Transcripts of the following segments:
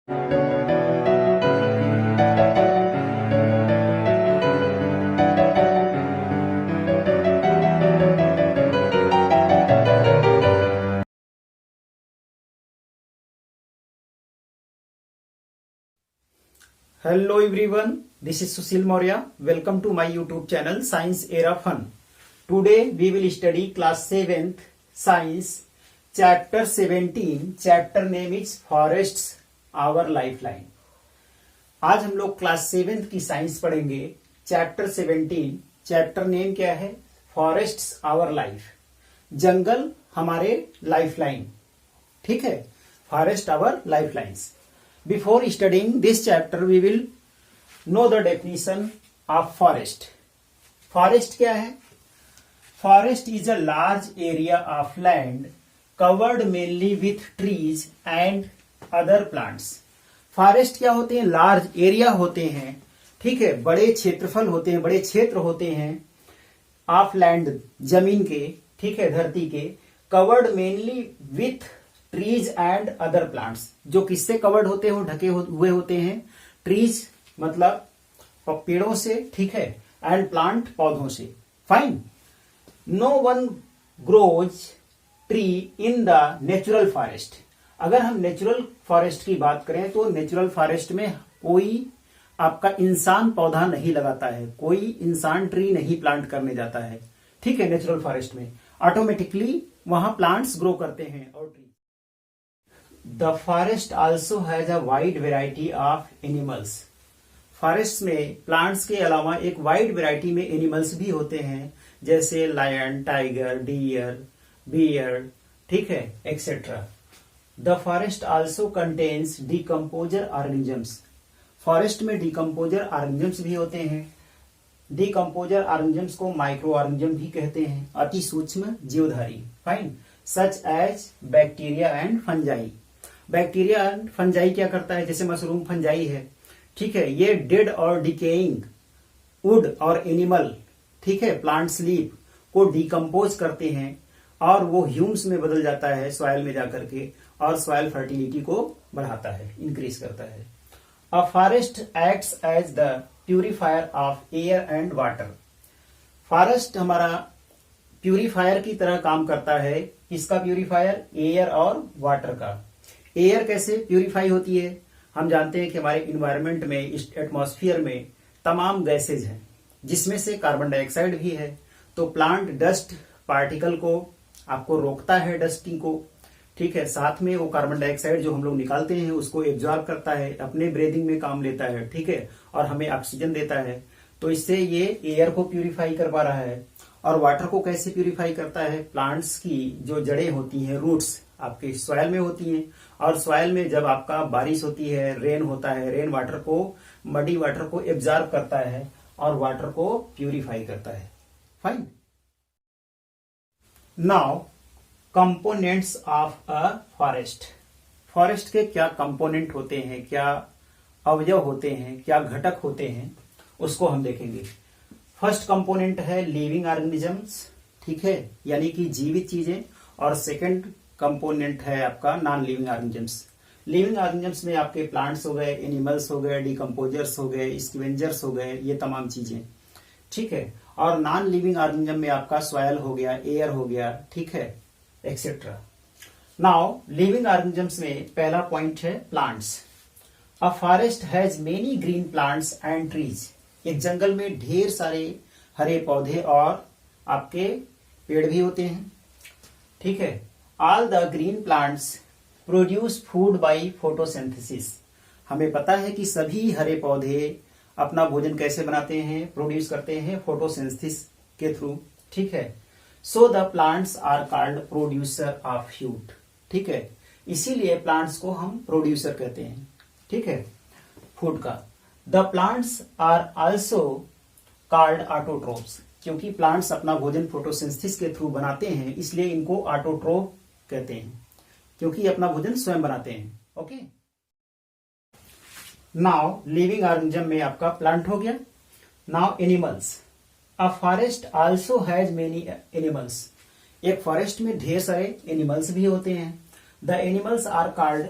Hello everyone, this is Sushil Maurya. Welcome to my YouTube channel Science Era Fun. Today we will study class 7th Science chapter 17. Chapter name is Forests Our Lifeline. आज हम लोग class 7th की science पढ़ेंगे. Chapter 17. Chapter name क्या है? Forests our life. जंगल हमारे lifeline. ठीक है, forest our lifelines. Before studying this chapter, we will know the definition of forest. Forest क्या है? Forest is a large area of land covered mainly with trees and other plants. Forest क्या होते हैं? Large area होते हैं, ठीक है, बड़े क्षेत्रफल होते हैं, बड़े क्षेत्र होते हैं of land, जमीन के, ठीक है, धरती के, covered mainly with trees and other plants. जो किससे कवर्ड होते हैं? ढके हुए होते हैं. ट्रीज मतलब पेड़ों से, ठीक है, एंड प्लांट पौधों से. Fine. No one grows tree in the natural forest. अगर हम नेचुरल फॉरेस्ट की बात करें तो नेचुरल फॉरेस्ट में कोई आपका इंसान पौधा नहीं लगाता है, कोई इंसान ट्री नहीं प्लांट करने जाता है. ठीक है, नेचुरल फॉरेस्ट में ऑटोमेटिकली वहां प्लांट्स ग्रो करते हैं और tree. The forest also has a wide variety of animals. Forest में प्लांट्स के अलावा एक वाइड वैरायटी में एनिमल्स भी होते हैं, जैसे लायन, टाइगर, डियर, बियर, ठीक है, etcetera. The forest also contains decomposer organisms. Forest में डिकम्पोजर ऑर्गेनिजम्स भी होते हैं. डिकम्पोजर ऑर्गेनिजम्स को माइक्रो ऑर्गेनिजम भी कहते हैं, अति सूक्ष्म जीवधारी. Fine. Such as bacteria and fungi. Bacteria and fungi क्या करता है? जैसे मशरूम फंजाई है, ठीक है, ये डेड और डिकेइंग वुड और एनिमल, ठीक है, प्लांट्स लीफ को डिकम्पोज करते हैं और वो ह्यूम्स में बदल जाता है सॉइल में जाकर के, और सॉइल फर्टिलिटी को बढ़ाता है, इंक्रीज करता है. A forest acts as the purifier of air and water. Forest हमारा प्यूरिफायर की तरह काम करता है. किसका प्यूरिफायर? एयर और वाटर का. एयर कैसे प्यूरिफाई होती है? हम जानते हैं कि हमारे इन्वायरमेंट में, इस एटमॉस्फेयर में तमाम गैसेज हैं, जिसमें से कार्बन डाइऑक्साइड भी है. तो प्लांट डस्ट पार्टिकल को आपको रोकता है, डस्टिंग को, ठीक है. साथ में वो कार्बन डाइऑक्साइड जो हम लोग निकालते हैं उसको एब्जॉर्ब करता है, अपने ब्रीदिंग में काम लेता है, ठीक है, और हमें ऑक्सीजन देता है. तो इससे ये एयर को प्यूरिफाई करवा रहा है. और वाटर को कैसे प्यूरिफाई करता है? प्लांट्स की जो जड़ें होती हैं, रूट्स, आपके सॉइल में होती हैं, और सॉइल में जब आपका बारिश होती है, रेन होता है, रेन वाटर को, मडी वाटर को एब्जॉर्ब करता है और वाटर को प्यूरिफाई करता है. Fine. Now components of a forest. Forest के क्या कंपोनेंट होते हैं, क्या अवयव होते हैं, क्या घटक होते हैं, उसको हम देखेंगे. फर्स्ट कंपोनेंट है लिविंग ऑर्गेनिजम्स, ठीक है, यानी कि जीवित चीजें. और सेकंड कंपोनेंट है आपका non living organisms. Living organisms में आपके प्लांट्स हो गए, एनिमल्स हो गए, डिकम्पोजर्स हो गए, स्कैवेंजर्स हो गए, ये तमाम चीजें, ठीक है. और नॉन लिविंग ऑर्गेनिजम में आपका सॉइल हो गया, एयर हो गया, ठीक है, एक्सेट्रा. नाउ लिविंग ऑर्गेनिजम्स में पहला पॉइंट है plants. A forest has many green plants and trees. एक जंगल में ढेर सारे हरे पौधे और आपके पेड़ भी होते हैं, ठीक है. All the green plants produce food by photosynthesis. हमें पता है कि सभी हरे पौधे अपना भोजन कैसे बनाते हैं? प्रोड्यूस करते हैं फोटोसिंथेसिस के थ्रू, ठीक है. So the plants are called producer of fruit, ठीक है. इसीलिए प्लांट्स को हम प्रोड्यूसर कहते हैं, ठीक है, फूड का. The plants are also called autotrophs. क्योंकि प्लांट्स अपना भोजन फोटोसिंथेसिस के थ्रू बनाते हैं, इसलिए इनको ऑटोट्रोप कहते हैं, क्योंकि अपना भोजन स्वयं बनाते हैं. ओके. नाउ लिविंग ऑर्गेनिज्म में आपका प्लांट हो गया. Now animals. A forest also has many animals. एक फॉरेस्ट में ढेर सारे एनिमल्स भी होते हैं. The animals are called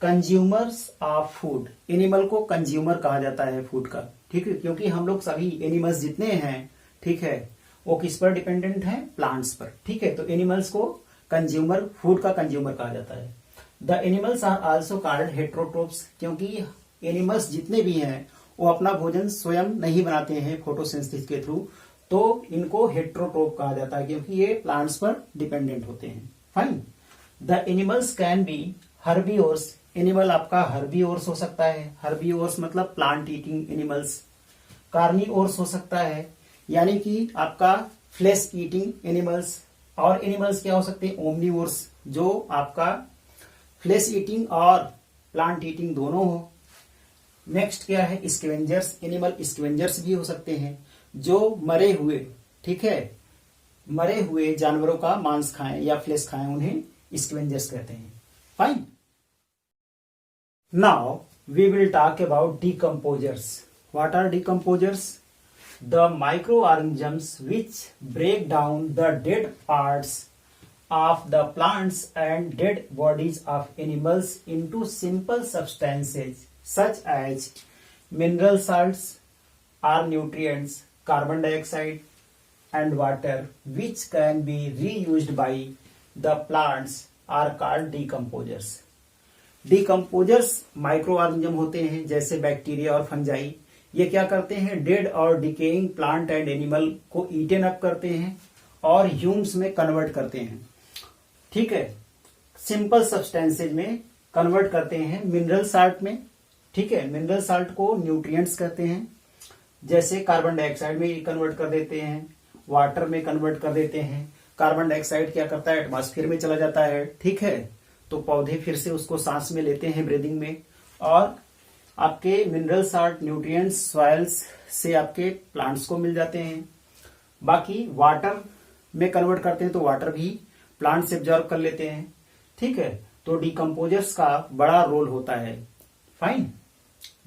consumers of food, animal को कंज्यूमर कहा जाता है फूड का, ठीक है, क्योंकि हम लोग सभी एनिमल्स जितने हैं, ठीक है, वो किस पर डिपेंडेंट है, प्लांट्स पर, ठीक है। तो एनिमल्स को कंज्यूमर, फूड का कंज्यूमर कहा जाता है। The animals are also called heterotrophs, क्योंकि एनिमल्स जितने भी हैं वो अपना भोजन स्वयं नहीं बनाते हैं फोटोसिंथेसिस के थ्रू, तो इनको हेट्रोट्रोप कहा जाता है क्योंकि ये प्लांट्स पर डिपेंडेंट होते हैं। Fine. The animals can be herbivores, animal आपका हर्बीओर्स हो सकता है, हर्बीओर्स मतलब प्लांट ईटिंग एनिमल्स। कार्निओर्स हो सकता है, यानी कि आपका फ्लेश ईटिंग एनिमल्स। और एनिमल्स क्या हो सकते हैं, ओमनीवोर्स, जो आपका फ्लेश ईटिंग और प्लांट ईटिंग दोनों हो। नेक्स्ट क्या है, स्कैवेंजर्स, एनिमल स्कैवेंजर्स भी हो सकते हैं, जो मरे हुए, ठीक है, मरे हुए जानवरों का मांस खाएं या फ्लेश खाएं, उन्हें स्कैवेंजर्स कहते हैं। Fine. Now we will talk about decomposers. What are decomposers? The microorganisms which break down the dead parts of the plants and dead bodies of animals into simple substances such as mineral salts or nutrients, carbon dioxide and water, which can be reused by the plants, are called decomposers. Decomposers microorganism होते हैं जैसे bacteria और fungi. ये क्या करते हैं, dead और decaying plant and animal को ईटन अप करते हैं और ह्यूम्स में कन्वर्ट करते हैं, ठीक है, सिंपल सब्सटेंसेज में कन्वर्ट करते हैं, मिनरल साल्ट में, ठीक है, मिनरल साल्ट को न्यूट्रिएंट्स कहते हैं, जैसे कार्बन डाइऑक्साइड में कन्वर्ट कर देते हैं, वाटर में कन्वर्ट कर देते हैं। कार्बन डाइऑक्साइड क्या करता है, एटमॉस्फेयर में चला जाता है, ठीक है, तो पौधे फिर से उसको सांस में लेते हैं ब्रीदिंग में, और आपके मिनरल साल्ट न्यूट्रिएंट्स सॉइल्स से आपके प्लांट्स को मिल जाते हैं। बाकी वाटर में कन्वर्ट करते हैं तो वाटर भी प्लांट से एब्जॉर्ब कर लेते हैं, ठीक है। तो डीकम्पोजर्स का बड़ा रोल होता है। Fine.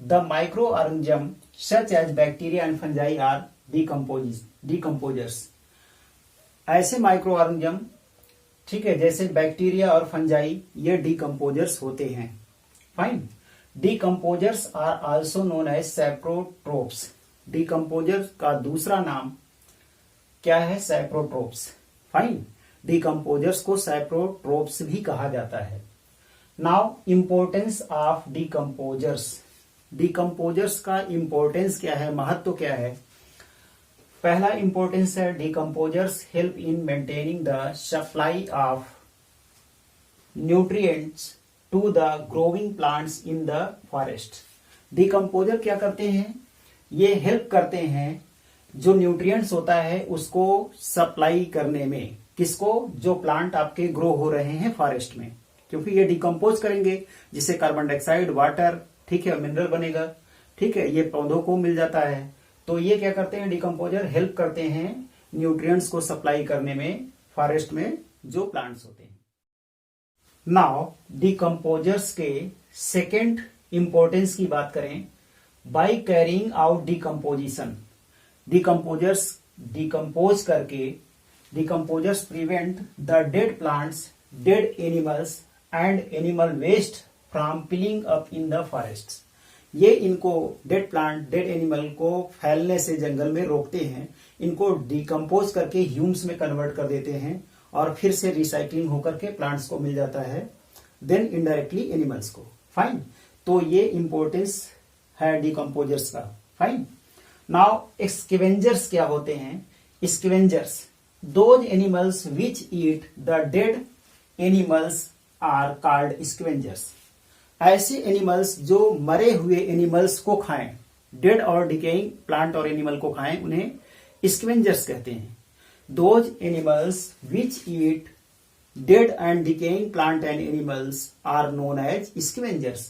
The microorganism such as bacteria and fungi are decomposers. ऐसे माइक्रो ऑर्गेनिज्म, ठीक है, जैसे बैक्टीरिया और फंजाई, ये डीकम्पोजर्स होते हैं। Fine. Decomposers are also known as saprotrophs. Decomposer का दूसरा नाम क्या है, सैप्रोट्रोप्स। फाइन। डीकम्पोजर्स को सैप्रोट्रोप्स भी कहा जाता है। Now importance of decomposers. Decomposers का इंपोर्टेंस क्या है, महत्व क्या है? पहला इंपोर्टेंस है, decomposers help in maintaining the supply of nutrients to the growing plants in the forest. Decomposer क्या करते हैं, ये हेल्प करते हैं जो न्यूट्रिएंट्स होता है उसको सप्लाई करने में, किसको, जो प्लांट आपके ग्रो हो रहे हैं फॉरेस्ट में, क्योंकि ये डिकम्पोज करेंगे जिससे कार्बन डाइऑक्साइड, वाटर, ठीक है, मिनरल बनेगा, ठीक है, ये पौधों को मिल जाता है। तो ये क्या करते हैं, डिकम्पोजर हेल्प करते हैं न्यूट्रिएंट्स को सप्लाई करने में फॉरेस्ट में जो प्लांट्स होते हैं। नाउ डिकम्पोजर्स के सेकेंड इंपोर्टेंस की बात करें, by carrying out decomposition. Decomposers decompose करके, decomposers prevent the dead plants, dead animals and animal waste from piling up in the forest. ये इनको डेड प्लांट, डेड एनिमल को फैलने से जंगल में रोकते हैं, इनको डिकम्पोज करके ह्यूम्स में कन्वर्ट कर देते हैं और फिर से रिसाइकलिंग होकर के प्लांट्स को मिल जाता है, देन इनडायरेक्टली एनिमल्स को। फाइन। तो ये इंपोर्टेंस है डिकम्पोजर्स का। फाइन। नाउ स्कैवेंजर्स क्या होते हैं? Scavengers, those animals which eat the dead animals are called scavengers. ऐसे एनिमल्स जो मरे हुए एनिमल्स को खाएं, डेड और डिकेइंग प्लांट और एनिमल को खाएं, उन्हें स्कैवेंजर्स कहते हैं। Those animals which eat dead and decaying plant and animals are known as scavengers.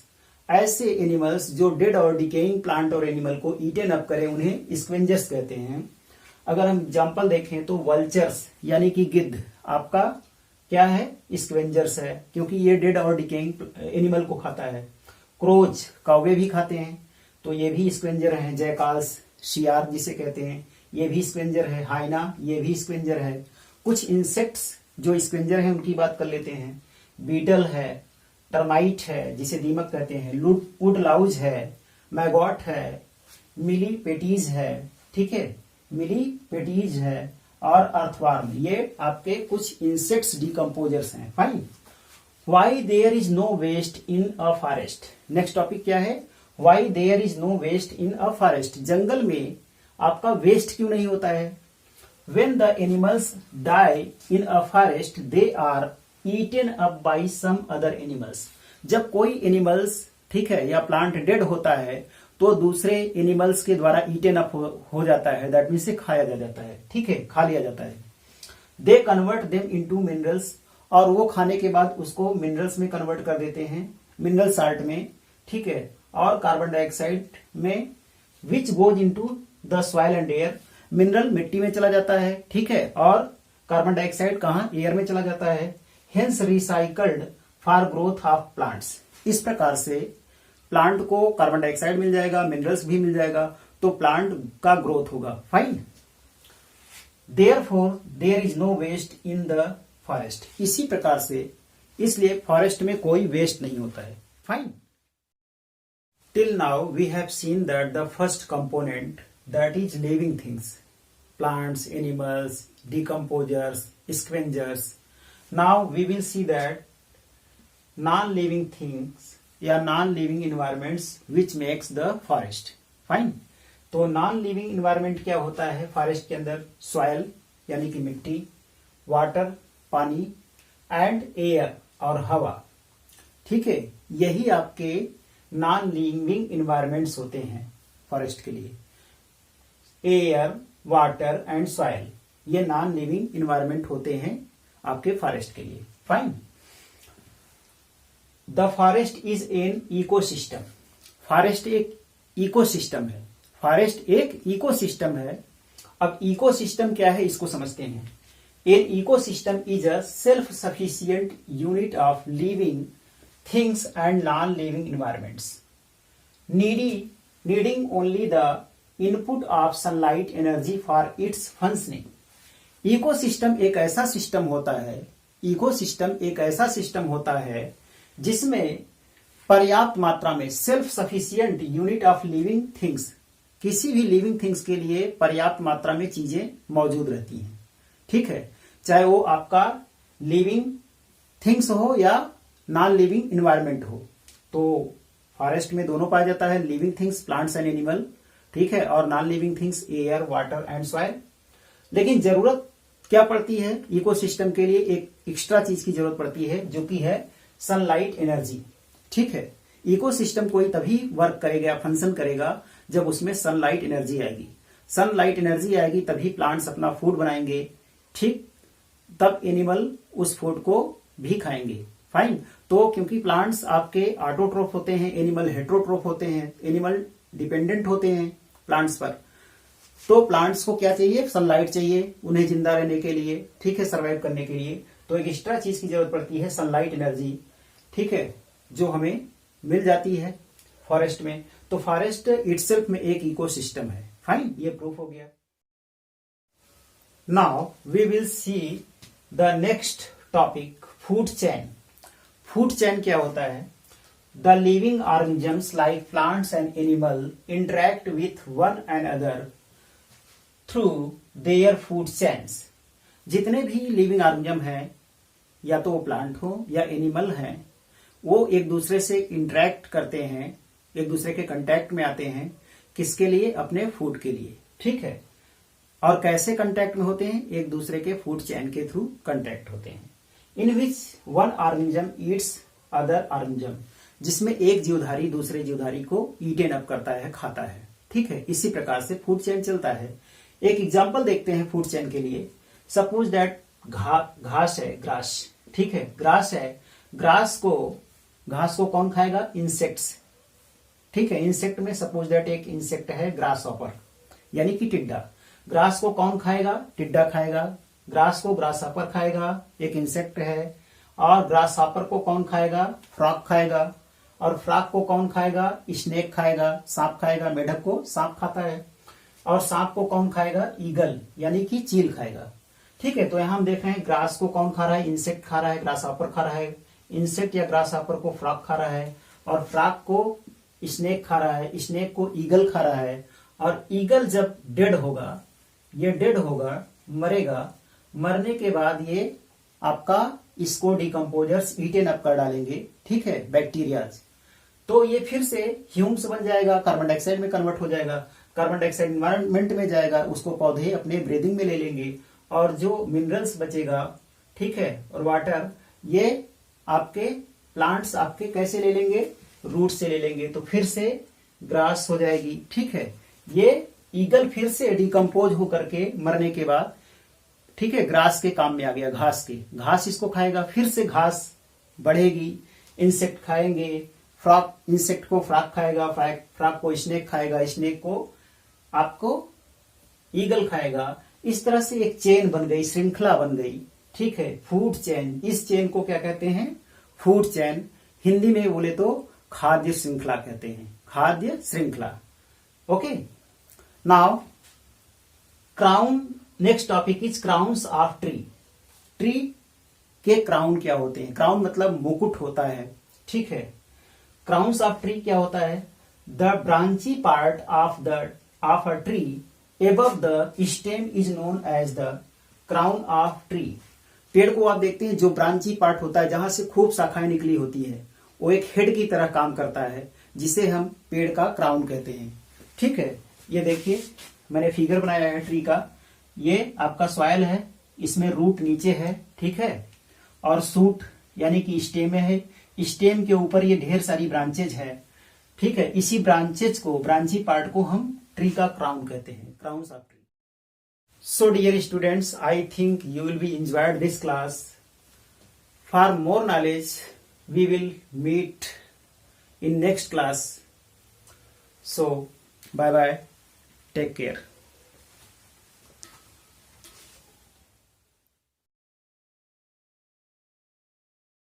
ऐसे एनिमल्स जो डेड और डिकेइंग प्लांट और एनिमल को ईटन अप करें, उन्हें स्कैवेंजर्स कहते हैं। अगर हम एग्जाम्पल देखें तो वल्चर्स यानी कि गिद्ध आपका क्या है, स्कैवेंजर्स है, क्योंकि ये डेड और डिकेइंग एनिमल को खाता है। क्रोच, कौवे भी खाते हैं, तो ये भी स्कैवेंजर हैं। जयकाल्स, शियार जिसे कहते हैं, ये भी स्कैवेंजर है। हाइना, ये भी स्कैवेंजर है। कुछ इंसेक्ट्स जो स्कैवेंजर हैं उनकी बात कर लेते हैं। बीटल है, टर्माइट है जिसे दीमक कहते हैं, वुड लाउज है, मैगॉट है, मिलीपेटीज है, ठीक है, मिलीपेटीज है और अर्थवार्म, ये आपके कुछ इंसेक्ट्स डिकम्पोजर्स हैं। Fine. Why there is no waste in a forest. Next topic क्या है? Why there is no waste in a forest. जंगल में आपका वेस्ट क्यों नहीं होता है? When the animals die in a forest they are eaten up by some other animals. जब कोई एनिमल्स, ठीक है, या प्लांट डेड होता है तो दूसरे एनिमल्स के द्वारा ईटेन अप हो जाता है, दैट मीन से खाया जाता है, ठीक है, खा लिया जाता है। They convert them into minerals, और वो खाने के बाद उसको मिनरल्स में कन्वर्ट कर देते हैं, मिनरल साल्ट में, ठीक है, और कार्बन डाइऑक्साइड में, which goes into the soil and air. Mineral मिट्टी में चला जाता है, ठीक है, और कार्बन डाइऑक्साइड कहां? एयर में चला जाता है। Hence recycled for growth of plants. इस प्रकार से प्लांट को कार्बन डाइऑक्साइड मिल जाएगा, मिनरल्स भी मिल जाएगा, तो प्लांट का ग्रोथ होगा। Fine. Therefore there is no waste in the forest. इसी प्रकार से, इसलिए फॉरेस्ट में कोई वेस्ट नहीं होता है। Fine. Till now we have seen that the first component, that is living things, plants, animals, decomposers, scavengers. Now we will see that non-living things या non-living environments which makes the forest. Fine. तो non-living environment क्या होता है forest के अंदर? Soil यानी कि मिट्टी, वाटर पानी, एंड एयर और हवा, ठीक है, यही आपके नॉन लिविंग इन्वायरमेंट्स होते हैं फॉरेस्ट के लिए। एयर, वाटर एंड सॉयल, ये नॉन लिविंग इन्वायरमेंट होते हैं आपके फॉरेस्ट के लिए। Fine. The forest is an ecosystem. Forest एक इकोसिस्टम है। फॉरेस्ट एक इकोसिस्टम है। अब इकोसिस्टम क्या है इसको समझते हैं। An ecosystem is a self sufficient unit of living things and non living environments, needing only the input of sunlight energy for its functioning. Ecosystem एक ऐसा सिस्टम होता है, इकोसिस्टम एक ऐसा सिस्टम होता है जिसमें पर्याप्त मात्रा में, self sufficient unit of living things, किसी भी लिविंग थिंग्स के लिए पर्याप्त मात्रा में चीजें मौजूद रहती हैं, ठीक है, चाहे वो आपका लिविंग थिंग्स हो या नॉन लिविंग इन्वायरमेंट हो। तो फॉरेस्ट में दोनों पाया जाता है, living things plants and animal, ठीक है, और non living things air, water and soil. लेकिन जरूरत क्या पड़ती है इकोसिस्टम के लिए? एक एक्स्ट्रा चीज की जरूरत पड़ती है जो कि है सनलाइट एनर्जी, ठीक है। इकोसिस्टम कोई तभी वर्क करेगा, फंक्शन करेगा जब उसमें सनलाइट एनर्जी आएगी। सनलाइट एनर्जी आएगी तभी प्लांट्स अपना फूड बनाएंगे, ठीक, तब एनिमल उस फूड को भी खाएंगे। फाइन। तो क्योंकि प्लांट्स आपके ऑटोट्रोफ होते हैं, एनिमल हेट्रोट्रोफ होते हैं, एनिमल डिपेंडेंट होते हैं प्लांट्स पर, तो प्लांट्स को क्या चाहिए? सनलाइट चाहिए उन्हें जिंदा रहने के लिए, ठीक है, सर्वाइव करने के लिए। तो एक एक्स्ट्रा चीज की जरूरत पड़ती है, सनलाइट एनर्जी, ठीक है, जो हमें मिल जाती है फॉरेस्ट में। तो फॉरेस्ट इटसेल्फ में एक इकोसिस्टम है। फाइन, ये प्रूफ हो गया। Now we will see the next topic, food chain. Food chain क्या होता है? The living organisms like plants and animal interact with one and other through their food chains. जितने भी लिविंग ऑर्गेनिज्म हैं, या तो वो प्लांट हो या एनिमल हैं, वो एक दूसरे से इंटरेक्ट करते हैं, एक दूसरे के कांटेक्ट में आते हैं, किसके लिए? अपने फूड के लिए, ठीक है। और कैसे कांटेक्ट में होते हैं? एक दूसरे के फूड चेन के थ्रू कांटेक्ट होते हैं। In which one organism eats other organism, जिसमें एक जीवधारी दूसरे जीवधारी को ईटेन अप करता है, खाता है, ठीक है। इसी प्रकार से फूड चेन चलता है। एक एग्जाम्पल देखते हैं फूड चेन के लिए। सपोज दैट घास है, ग्रास, ठीक है, ग्रास है, घास को कौन खाएगा? इंसेक्ट्स, ठीक है। इंसेक्ट में सपोज दैट एक इंसेक्ट है ग्रास हॉपर, यानी कि टिड्डा। ग्रास को कौन खाएगा? टिड्डा खाएगा। ग्रास को ग्रास हॉपर खाएगा, एक इंसेक्ट है। और ग्रास हॉपर को कौन खाएगा? फ्रॉग खाएगा। और फ्रॉग को कौन खाएगा? स्नेक खाएगा, सांप खाएगा। मेढक को सांप खाता है। और सांप को कौन खाएगा? ईगल, यानी कि चील खाएगा, ठीक है। तो यहां हम देख रहे हैं ग्रास को कौन खा रहा है? इंसेक्ट खा रहा है, ग्रास हॉपर खा रहा है, इंसेक्ट या ग्रास हॉपर को फ्रॉग खा रहा है, और फ्रॉग को स्नेक खा रहा है, स्नेक को ईगल खा रहा है, और ईगल जब डेड होगा, ये डेड होगा, मरेगा, मरने के बाद ये आपका इसको डिकम्पोजर्स ईटेन अप कर डालेंगे, ठीक है, बैक्टीरियाज। तो ये फिर से ह्यूम्स बन जाएगा, कार्बन डाइऑक्साइड में कन्वर्ट हो जाएगा, कार्बन डाइऑक्साइड एनवायरमेंट में जाएगा, उसको पौधे अपने ब्रीदिंग में ले लेंगे, और जो मिनरल्स बचेगा, ठीक है, और वाटर, ये आपके प्लांट्स आपके कैसे ले लेंगे, रूट से ले लेंगे, तो फिर से ग्रास हो जाएगी, ठीक है। ये ईगल फिर से डिकम्पोज होकर के मरने के बाद, ठीक है, ग्रास के काम में आ गया, घास के, घास इसको खाएगा, फिर से घास बढ़ेगी, इंसेक्ट खाएंगे, फ्रॉग, इंसेक्ट को फ्रॉग खाएगा, फ्रॉग को स्नेक खाएगा, स्नेक को आपको ईगल खाएगा। इस तरह से एक चेन बन गई, श्रृंखला बन गई, ठीक है, फूड चेन। इस चेन को क्या कहते हैं, फूड चेन। हिंदी में बोले तो खाद्य श्रृंखला कहते हैं, खाद्य श्रृंखला। Okay, now crown, next topic is crowns of tree. Tree के क्राउन क्या होते हैं, क्राउन मतलब मुकुट होता है, ठीक है। क्राउन्स ऑफ ट्री क्या होता है, the branchy part of a tree above the stem is known as the crown of tree. पेड़ को आप देखते हैं, जो ब्रांची पार्ट होता है, जहां से खूब शाखाएं निकली होती है, वो एक हेड की तरह काम करता है, जिसे हम पेड़ का क्राउन कहते हैं, ठीक है। ये देखिए, मैंने फिगर बनाया है ट्री का। ये आपका सॉइल है, इसमें रूट नीचे है, ठीक है, और सूट यानी कि स्टेम है, स्टेम के ऊपर ये ढेर सारी ब्रांचेज है, ठीक है। इसी ब्रांचेज को, ब्रांची पार्ट को हम ट्री का क्राउन कहते हैं, crowns of tree. So dear students, I think you will be enjoyed this class. For more knowledge we will meet in next class. So bye bye, take care.